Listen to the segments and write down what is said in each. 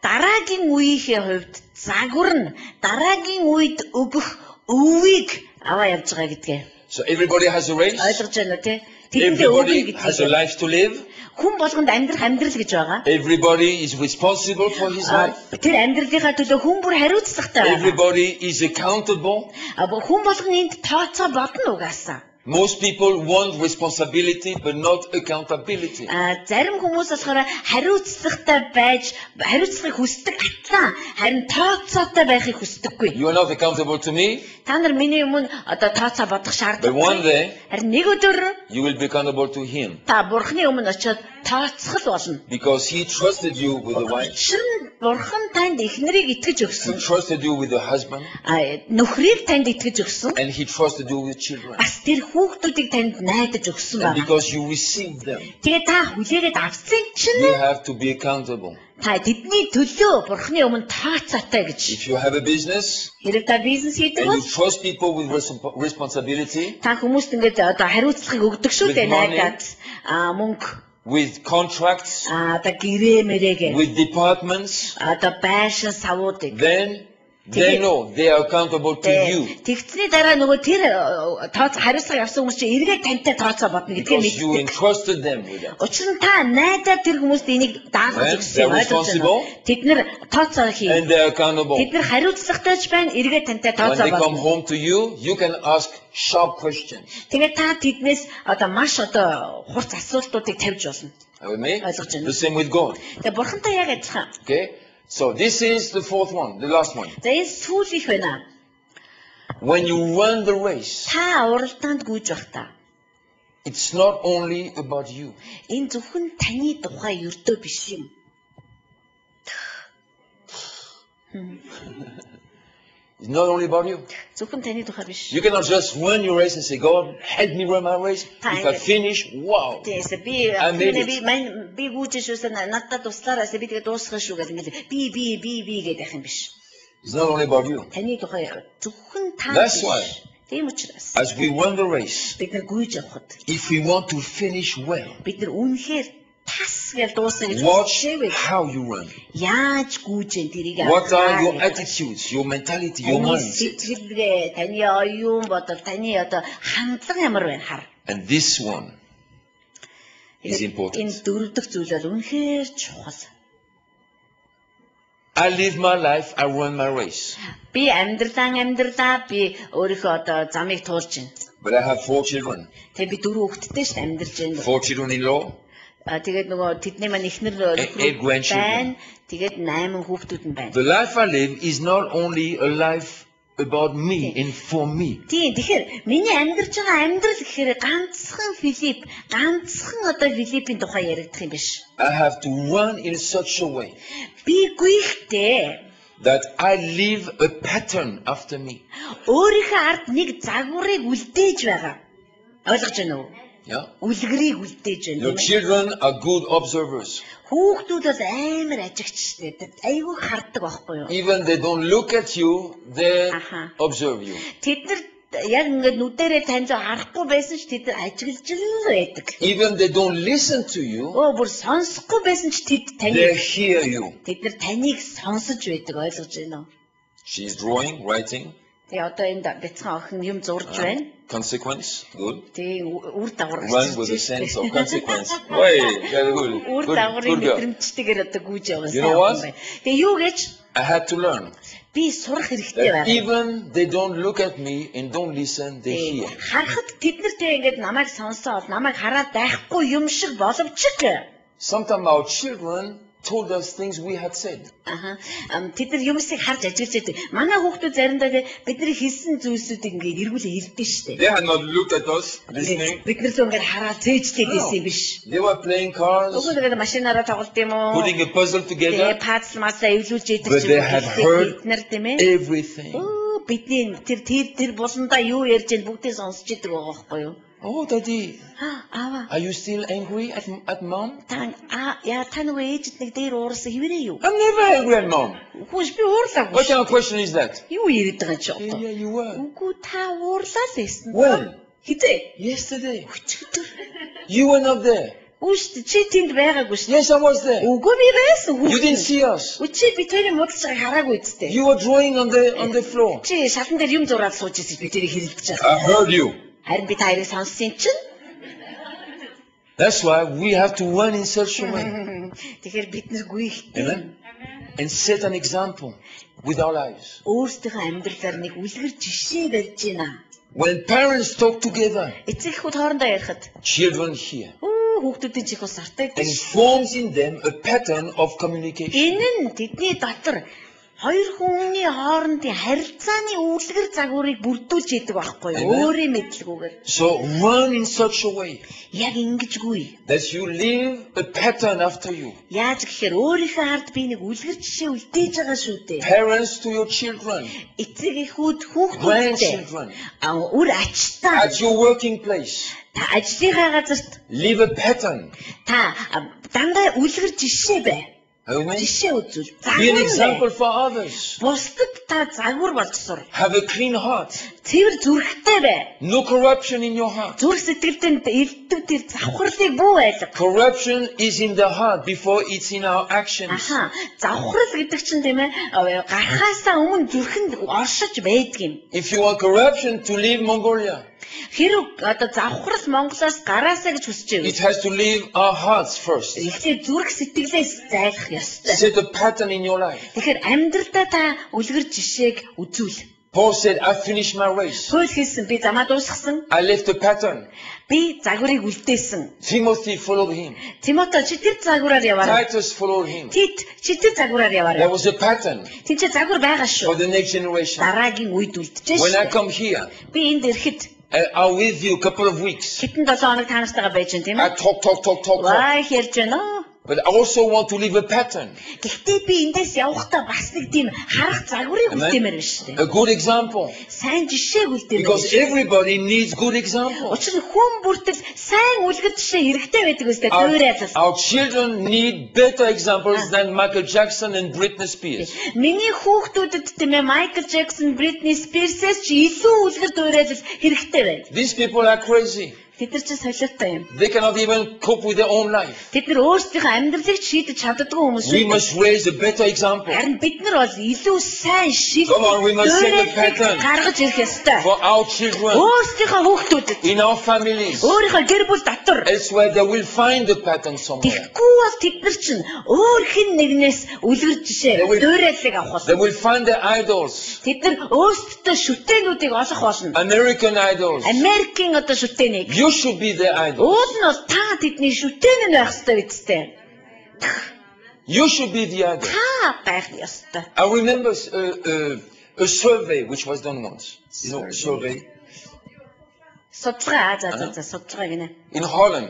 дараагийн үеийнхээ хувьд загвар нь дараагийн үед өгөх өвийг аваа явж байгаа гэдгээ. So everybody has a race. Ойлгож байна уу те? Тэдний өвийг Everybody has a гэдгийг. life to live. Хүн болгонд амьдрах амьдрал гэж байгаа. Everybody is responsible for his life. Тэр амьдралынхаа төлөө хүн бүр хариуцлагатай байна. Everybody is accountable. Хүн болгон энд тооцоо бодно угаасаа. Most people want responsibility but not accountability. Зарим хүмүүс болохоор хариуцлагатай байж хариуцлагыг хүсдэг атлаа харин тооцоотой байхыг хүсдэггүй. You are not accountable to me. Та нар миний өмнө одоо тооцоо бодох But one шаардлагагүй. day Харин нэг өдөр you will be accountable to him та бурхны өмнө очиод тооцох болно. because he trusted you with the wife. Шин бурхан танд эхнэрийг итгэж He өгсөн. trusted you with the husband Нөхрийг танд итгэж өгсөн. and he trusted you with children. Бас тэр хүүхдүүдийг танд найдаж өгсөн And байна. because you received them, Тэгээ та хүлээгээд авсан чинь you have to be accountable. та тэдний төлөө бурхны өмнө тооцоотой гэж. If you have a business Хэрэг та бизнес хийдэг and бол you trust people with responsibility, та хүмүүст ингээд одоо хариуцлагыг өгдөг шүү дээ With money. найдаад мөнгө with contracts, одоо гэрээ мэрэгээ with departments, одоо байшин савуудыг then they know they are accountable to you тэгцний дараа нөгөө тэр тооц хариуцлага авсан хүмүүс чинь эргээд тантай тооцоо бодно гэдгийг because you мэддэг. entrusted them with that. Учир нь та найдаад тэр хүмүүст энийг даалгаж And өгсөн they're ойлгож responsible. байна. Тэд нэр тооцоо хий. And they're accountable. Тэд нэр хариуцлагатайч байна. Эргээд тантай When тооцоо they come бодно. home to you, you can ask sharp questions. Тэгээд та тэднээс одоо маш одоо хурц асуултуудыг тавьж болно. Are you with me? Ойлгож байна. The same with God. Тэгээд бурхантай яг адилхан. Okay? So this is the fourth one, the last one. За энэ сүүлийнх байна. When you run the race, Та уралдаанд гүйж байхдаа it's not only about you. энэ зөвхөн таны тухай ердөө биш юм. It's not only about you. Зөвхөн таны тухай биш. You cannot just run your race and say, God, help me run my race. If I finish, wow. Тэсэ би I made it. би гүйж шүүсэн надад туслаараа би тэгээ дуусгах шүү гэл ингээд би гэдэг юм биш. It's not only about you. Таны тухай зөвхөн та That's биш. why. Тийм учраас As we run the race, бид нар гүйж явхад if we want to finish well, бид нар үнэхээр тас гэж дуусна гэж watch бодчихвээ. how you run. Яаж гүйж энэ тэрийг What are your attitudes, your mentality, your Таны mindset? сэтгэлгээ, таны оюун бодол, таны одоо хандлага ямар байна хар. And this one is important. Энэ дөрөв дэх зүйл бол үнэхээр чухал. I live my life, I run my race. Би амьдралаа би өөрийнхөө одоо замыг туулж байна. But I have 4 children. Тэгээ би 4 хүүхэдтэй шүү дээ амьдарч байна. 4 children-in-law. Тэгээд нөгөө тэдний маань эхнэр grandchildren. Тэгээд 8 хүүхдүүд нь байна. The life I live is not only a life about me and for me. Тийм тэгэхээр миний амьдарч байгаа амьдрал гэхээр ганцхан Филиппийн тухай яригдах юм биш. I have to run in such a way Би гүйхтэй that I leave a pattern after me. өөрийнхөө ард нэг загварыг үлдээж байгаа. Ойлгож байна уу? Yeah? Үлгэрийг үлдээж байна. Your children are good observers. Хүүхдүүд бол амар ажигчтэй. Айгүй хардаг байхгүй юу? Even they don't look at you, they Аха. observe you. Тэд нар яг ингээд нүдэрээ таньж харахгүй байсан ч тэд нар ажиглаж л байдаг. Even they don't listen to you, Бүр сонсохгүй байсан ч тэд they таныг hear you. тэд нар таныг сонсож байдаг ойлгож байна уу? She's drawing, writing. Тэгээ одоо энд бяцхан охин юм зурж байна. Consequence, good. Тэгээ үр дагавар Run with a sense of consequence. Way, very good. Үр Good, дагаврын good girl. мэдрэмжтэйгээр одоо гүйж яваа. You know what? Тэгээ юу гэж I had to learn би сурах хэрэгтэй that байна. even they don't look at me and don't listen, they hear. Харахад тэд нар тэгээ ингээд намайг сонсоод намайг хараад байхгүй юм шиг боловч Sometimes our children told us things we had said. тэд нар юмсыг харж ажиглаж байдаг. Манай хүүхдүүд заримдаа бидний хэлсэн зүйлсүүдийг ингээд эргүүлээ хэлдэг шүү дээ. They had not looked at us, listening. Бид нар зүгээр хараад цээжтэй гэсэн юм биш. They were playing cards, Уг нь машинаараа тоглолт юм уу? putting a puzzle Тэгээ together, пазл масаа эвлүүлж яадаг But they had heard бид нар тийм ээ. everything. Бидний тэр буландаа юу ярьж байгааг бүгдээ сонсч идэг байгаа байхгүй юу? Oh, Daddy, Аава are you still angry at Mom? та нөгөө ээжид нэг дээр уурсан хэвээрээ юу? I'm never angry at Mom. Хүүш би уурлаагүй. What kind of question is that? Юу яриад байгаа ч одоо. Yeah, you were. Үгүй та уурлаа л байсан. When? Хитэ? Yesterday. Өчигдөр. You were not there. Үгүй чи тэнд байгаагүй шүү. Yes, I was there. Үгүй би байсан. You didn't see us. Чи би тэрийг муудалж байгааг хараагүй үсттэй. You were drawing on the floor. Чи шалан дээр юм зураад сууж ирсэн би тэрийг хэрэлдэж I heard you. Харин би та хоёрыг сонссон чинь. That's why we have to run in such a way. Тэгэхээр бид нар гүйхтэй. Amen. And set an example with our lives. Өөрсдийнхөө амьдралаар нэг үлгэр жишээ барьж байна. When parents talk together, Эцэг эхүүд хоорондоо ярихад children hear. хүүхдүүдийн чих бас артайг. And it forms in them a pattern of communication. Энэ нь тэдний дотор хоёр хүний хоорондын харилцааны үлгэр загварыг бүрдүүлж идэг байхгүй юу? Өөрийн мэдлэгүүгээр. So run in such a way Яг ингэжгүй. that you leave a pattern after you. Яаж гэхээр өөрийнхөө ард би нэг үлгэр жишээ үлдээж байгаа шүү дээ. Parents to your children, Эцэг эхүүд хүүхдүүдтэй grandchildren, үр ачтаа at your working place. та ажлынхаа газарт Leave a pattern. та дандаа үлгэр жишээ бай. Amen. Жишээ үзүүл. Be an example for others. Бусдад та загвар болж сур. Have a clean heart. Цэвэр зүрхтэй бай. No corruption in your heart. Зүрх сэтгэлдээ эрдэмтдэр завхралыг бүү байлга. Corruption is in the heart before it's in our actions. Аха, завхрал гэдэг чинь тийм ээ гарахаасаа өмнө зүрхэнд оршиж байдаг юм. If you want corruption to leave Mongolia, Хэрэг одоо завхрал Монголоос гараасаа гэж хүсэж it байна. has to leave our hearts first. Эхлээд зүрх сэтгэлээс зайлах ёстой. Set a pattern in your life. Тэгэхээр амьдралдаа та үлгэр жишээг үзүүл. Paul said, I finished my race. Паул хэлсэн би замаа дуусгасан. I left a pattern. Би загварыг үлдээсэн. Timothy followed him. Тимото чи тэр загвараар яваарай. Titus followed him. Тит чи тэр загвараар There яваарай. was a pattern Тинч загвар байгаа for шүү. the next generation. Дараагийн үед үлдчихэж When I шүү. come here, Би энд ирэхэд I'm with you a couple of weeks. хэдэн 7 хоног та нартайгаа байж гэн тийм I ээ. talk. Ваа ярьж байна. But I also want to leave a pattern. Гэхдээ би эндээс явахдаа бас нэг тийм харах загварыг үлдээмээр байна шүү дээ. A good example. Сайн жишээг үлдээмээр. Because everybody needs good example. Учир нь хүн бүртэл сайн үлгэр жишээ хэрэгтэй байдаг үстэй туурайлал. Our children need better examples than Michael Jackson and Britney Spears. Миний хүүхдүүдэд тийм ээ Майкл Джексон, Бритни Спирсээс ч илүү үлгэр туурайлал хэрэгтэй байна. These people are crazy. Тэд нар ч солиотой юм. They cannot even cope with their own life. Тэд нар өөрсдийнхөө амьдралыг шийдэж чаддаггүй хүмүүс We шүү. must raise a better example Харин бид нар бол илүү сайн шийдэж Come on, we must set the pattern. гаргаж ирэх ёстой. for our children, Өөрсдийнхөө хүүхдүүдэд in our families. өөрийнхөө гэр бүл дотор Elsewhere, they will find the pattern somewhere. тэгэхгүй бол тэд нар чинь өөр хэн нэгнээс үлгэр жишээ дуурайлыг авах They болно. will find their idols, Тэд нар өөрсдөө шүтээнүүдийг олох болно. American idols. Америкийн одоо шүтээнийг. You should be their idol. Уул нь бол та тэдний шүтээн нь байх ёстой үстэй. You should be the idol. Та байх ёстой. I remember a survey which was done once. You know, a survey Судалгаа судалгаа гинэ. in Holland.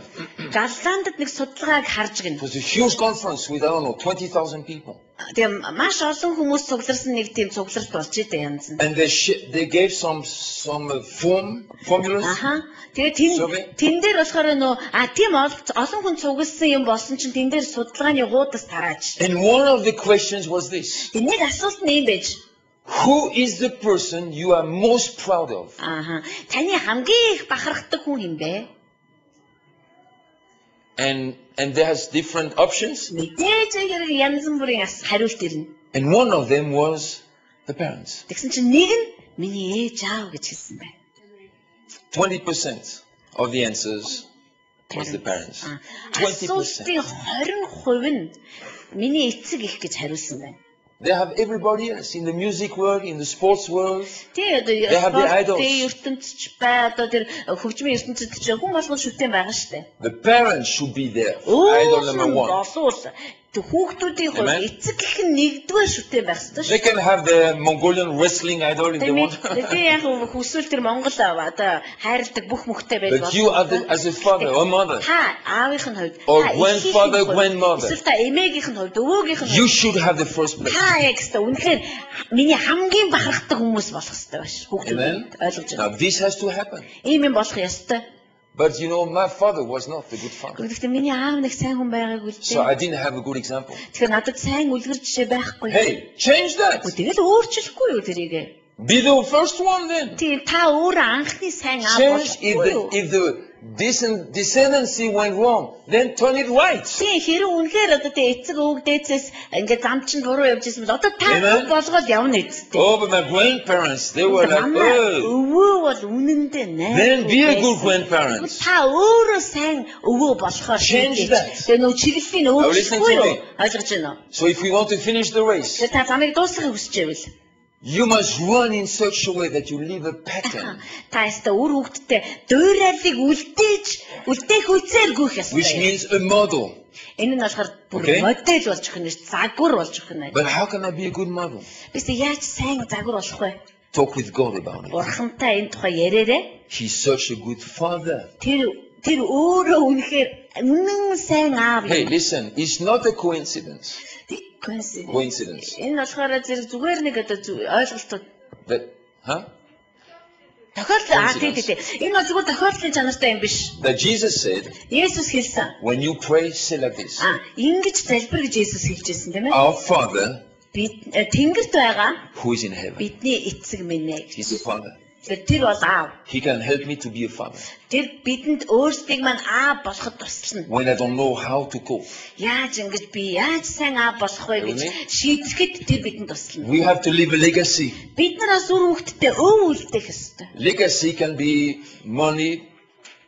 Голландд нэг судалгааг харж гинэ. It was a huge conference with, I don't know, 20,000 people. Тийм маш олон хүмүүс цугларсан нэг тийм цугларт болж идэв янз нь. And they gave some formulas. Аха. Тэгээ тэн дээр болохоор нөө тийм олон хүн цугласан юм болсон чинь тэн дээр судалгааны гуудас тарааж. And one of the questions was this. Тэг нэг асуулт нь юм байж. Who is the person you are most proud of? Аха. Таны хамгийн их бахархдаг хүн юм бэ? And there has different options. Мэдээж яг янз бүрийн хариулт ирнэ. And one of them was the parents. Тэгсэн чинь нэг нь миний ээж аав гэж хэлсэн байна. 20% of the answers was the parents. 20%. Асуултын 20% нь миний эцэг их гэж хариулсан байна. They have everybody else in the music world, in the sports world. Тий одоо спортын ертөнцч бай одоо тэр хөгжмийн ертөнцид ч хүн болгон шүтэн байгаа шүү дээ. The parents should be there. Idol number one. Тэг хүүхдүүдийн хувьд эцэг их нь нэгдүгээр шүтэн байх ёстой шүү. They can have the Mongolian wrestling idol if they want. Тэг яг хүсвэл тэр Монгол одоо хайрладаг бүх мөхтэй байж But you as a father or mother. Та аавынх нь хувьд Or grandfather, grandmother. Эсвэл та эмээгийнх нь хувьд өвөөгийнх нь You should have the first place. Та яг гэсэн үнэхээр миний хамгийн бахархдаг хүмүүс болох ёстой байна. Хүүхдүүд ойлгож Now байна. this has to happen. Ийм юм болох ёстой. But you know, my father was not a good father. Гэхдээ миний аав нэг сайн хүн байгаагүй л So дээ. I didn't have a good example. Тэгэхээр надад сайн үлгэр жишээ байхгүй. Hey, change that. Тэгэл өөрчлөхгүй юу тэрийг? Be the first one then. Тийм та өөрөө анхны сайн аав Change болохгүй юу? if descendancy went wrong, then turn it right. Тийм хэрэг үнэхээр одоо тэ эцэг өвөг дээдсээс ингээд замчин буруу явж ирсэн бол одоо та болгоод явна эцтэй. Oh, but my grandparents, they were like, oh. Өвөө бол үнэндээ наа. Then be a good grandparents. Та өөрөө сайн өвөө болохоор Change that. Тэгээ нөө чиглэлийн өөрчлөхгүй юу? Ойлгож байна уу? So if we want to finish the race, Та замыг дуусгахыг хүсэж байвал you must run in such a way that you leave a pattern. та яста үр хөвгтдээ дуурайлыг үлдээх үсээр гүйх ёстой. Which means a model. Энэ нь болохоор бүр Okay. модель болж өгөх нь загвар болж өгөх нь. But how can I be a good model? Бид яаж сайн загвар болох вэ? Talk with God about it. Бурхантай энэ тухай яриарэ. He's such a good father. Тэр өөрөө үнэхээр үнэн сайн аав Hey, юм. listen, it's not a coincidence. Coincidence. Энэ болохоор зүгээр нэг одоо ойлголтууд That, huh? тохиолдол тийм. Энэ бол зүгээр тохиолдлын чанартай юм биш. That Jesus said, Есүс хэлсэн. when you pray, say like this. Ингэж залбир гэж Есүс хэлжсэн тийм ээ. Our Father Бид тэнгэрт байгаа who is in heaven. бидний эцэг минь ээ. He's a father. Тэр бол аав. He can help me to be a father. Тэр бидэнд өөрсдийг маань аав болоход туслана. When I don't know how to cope. Яаж ингэж би яаж сайн аав болох вэ гэж шийдэхэд тэр бидэнд туслана. We have to leave a legacy. Бид нар бас үр хөвгтдээ өв үлдээх ёстой. Legacy can be money,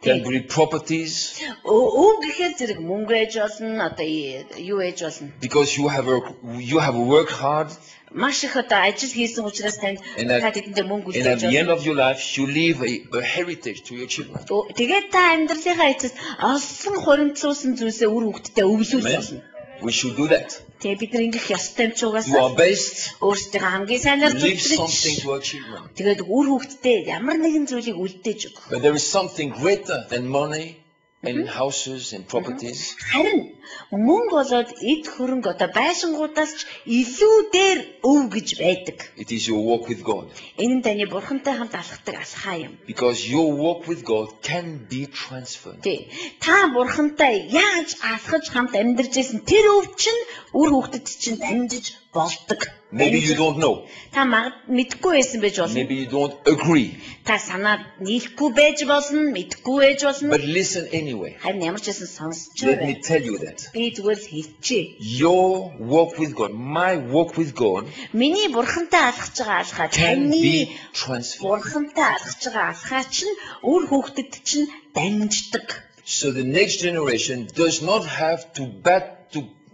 can be properties. Өв гэхээр зэрэг мөнгө ээж болно, одоо юу ээж болно. Because you have worked hard. Маш их одоо ажил хийсэн учраас танд та тэдэндээ мөнгө And at үлдээж the end болно. of your life, you leave a heritage to your children. Тэгээд та амьдралынхаа эцэст олсон хуримтлуулсан зүйлсээ үр хөвгтдээ өвлүүлж болно. We should do that. Тэгээ бид нар ингэх ёстой юм ч Do our угаасаа best. өөрсдөө хамгийн сайнаар Leave something зөвлөж. to our children. Тэгээд үр хөвгтдээ ямар нэгэн зүйлийг үлдээж өгөх. But there is something greater than money and houses and properties. Харин мөнгө болоод эд хөрөнгө одоо байшингуудаас ч илүү дээр өв гэж байдаг. It is your walk with God. Энэ нь таны бурхантай хамт алхдаг алхаа юм. Because your walk with God can be transferred. Тэ. Та бурхантай яаж алхаж хамт амьдарч байсан тэр өв чинь үр хөвгөд чинь дамжиж болдог. Maybe you don't know. Та мэдгүй байсан байж болно. Maybe you don't agree. Та санаад нийлэхгүй байж болно, мэдгүй байж болно. But listen anyway. Харин ямар ч байсан сонсч Let me байгаа. tell you that. Би зүгээр л хэлчихье. Your walk with God, my walk with God Миний бурхантай алхаж байгаа алхаа can таны be transferred. бурхантай алхаж байгаа алхаа чинь үр хөвгөд чинь дамждаг. So the next generation does not have to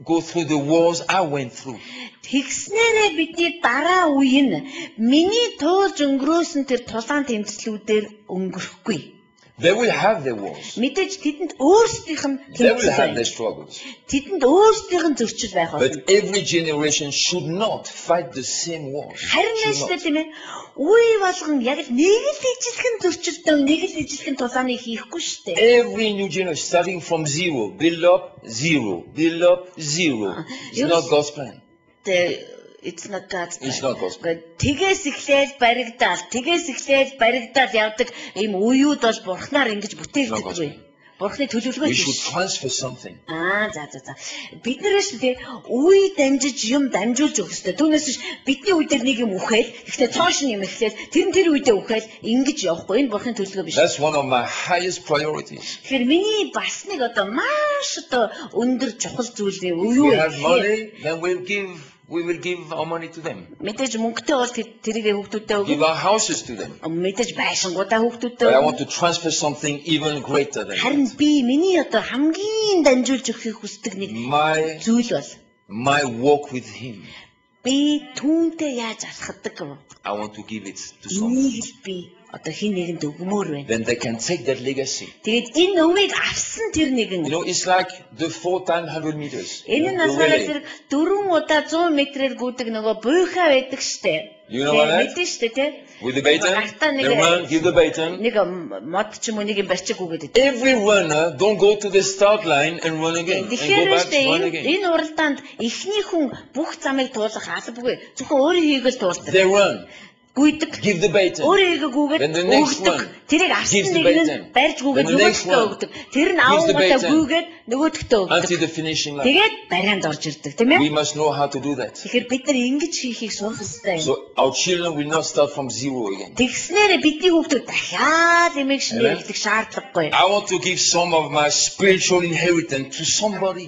go through the wars I went through. Тэгснээрээ бидний дараа үе нь миний туулж өнгөрөөсөн тэр тулаан тэмцлүүдээр өнгөрөхгүй. They will have their wars. Мэдээж тэдэнд өөрсдийнх нь They will тэмцэл have байна. their struggles. Тэдэнд өөрсдийнх нь зөрчил байх болно. But every generation should not fight the same wars. Харин Should нэштэй not. тийм ээ. Үе болгон яг л нэг л ижилхэн зөрчилтэй нэг л ижилхэн тулааныг хийхгүй шүү дээ. Every new generation starting from zero, build up zero, build up zero. It's not God's plan. It's not God's It's not God's plan. Тэгээс эхлээд баригдаад явдаг ийм үеуд бол бурхнаар ингэж бүтээлдэггүй. Бурхны төлөвлөгөө We should биш. transfer something. За. Бид нэрээс л үе дамжиж юм дамжуулж өгөх хэрэгтэй. Түүнээс биш бидний үе дээр нэг юм үхэл, ихтэй цоош нь юм эхлээл, тэр үедээ үхэл ингэж явахгүй. Энэ бурхны төлөвлөгөө биш. That's one of my highest priorities. Тэгэхээр миний бас нэг одоо маш одоо өндөр чухал зүйл If юу we have money, then we will give our money to them. Мэдээж мөнгөтэй бол тэрийг хүүхдүүдэд Give өгөх. our houses to them. Мэдээж байшингуудаа хүүхдүүдэд But I өгөх. want to transfer something even greater than Харин that. би миний одоо хамгийн дамжуулж өгөхийг хүсдэг нэг зүйл бол My walk with Him. би түүнтэй яаж алхдаг вэ? I want to give it to someone. Энийг л би одоо хин нэгэнд өгмөр байна. Then they can take that legacy. Тэгээд энэ өвийг авсан тэр нэгэн. You know, it's like the 4 times 100 meters. Энэ нь The насаараа relay. зэрэг 4 удаа 100 метрээр гүйдэг нөгөө буйхаа байдаг штэ. You know what that? Мэдэн штэ тий. With the baton, they run, give the baton. Нэг мод ч юм уу нэг юм барьчих үгээд. Every runner don't go to the start line and run again. And go Тэгэхээр back, штэ run again. энэ уралдаанд эхний хүн бүх замыг туулах албагүй. Зөвхөн өөрийн хийгээл туурдаг. They run. гүйдэг. Give the baton. Өөрийгөө гүйгээд Then the next өгдөг. one Тэрийг арсан gives the нэг нь baton. барьж гүйгээд Then the next нөгөөдөө one өгдөг. Тэр нь gives the авангуудаа baton. гүйгээд нөгөөдөө өгдөг. until the finishing line. Тэгээд барианд орж ирдэг, тийм ээ? We must know how to do that. Тэгэхээр бид нар ингэж хийхийг сурах хэрэгтэй юм. So our children will not start from zero again. Тэгснээр бидний хүүхдүүд дахиад эмээгшнээр эхлэх шаардлагагүй. I want to give some of my spiritual inheritance to somebody.